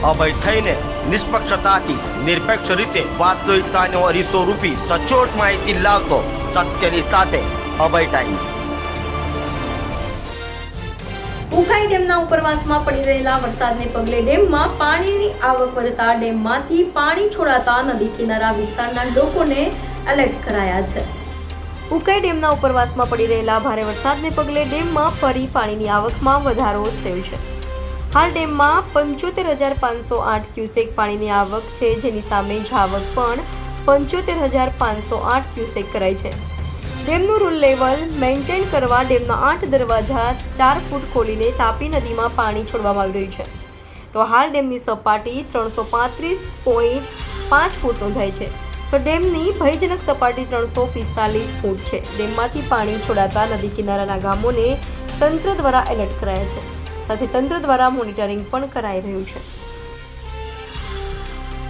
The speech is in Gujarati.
અભય થઈને નિષ્પક્ષતાથી નિરપેક્ષ રીતે વાસ્તવિકતાનો અરીસો રૂપી સચોટ માહિતી લાવતો સત્યની સાથે અભય ટાઈમ્સ। ઉકાઈ ડેમના ઉપરવાસમાં પડી રહેલા વરસાદને પગલે ડેમમાં પાણીની આવક વધતા ડેમમાંથી પાણી છોડાતા નદી કિનારા વિસ્તારના લોકોને એલર્ટ કરાયા છે। ઉકાઈ ડેમના ઉપરવાસમાં પડી રહેલા ભારે વરસાદને પગલે ડેમમાં ફરી પાણીની આવકમાં વધારો થયો છે। હાલ ડેમમાં 75,508 ક્યુસેક પાણીની આવક છે, જેની સામે જ આવક પણ 75,508 ક્યુસેક કરાઈ છે। ડેમનું રૂલ લેવલ મેન્ટેન કરવા ડેમના 8 દરવાજા 4 ફૂટ ખોલીને તાપી નદીમાં પાણી છોડવામાં આવી રહ્યું છે। તો હાલ ડેમની સપાટી 335.5 ફૂટ નોંધાઈ છે, તો ડેમની ભયજનક સપાટી 345 ફૂટ છે। ડેમમાંથી પાણી છોડાતા નદી કિનારાના ગામોને તંત્ર દ્વારા એલર્ટ કરાયા છે, સાથે તંત્ર દ્વારા મોનિટરિંગ પણ કરાઈ રહ્યું છે।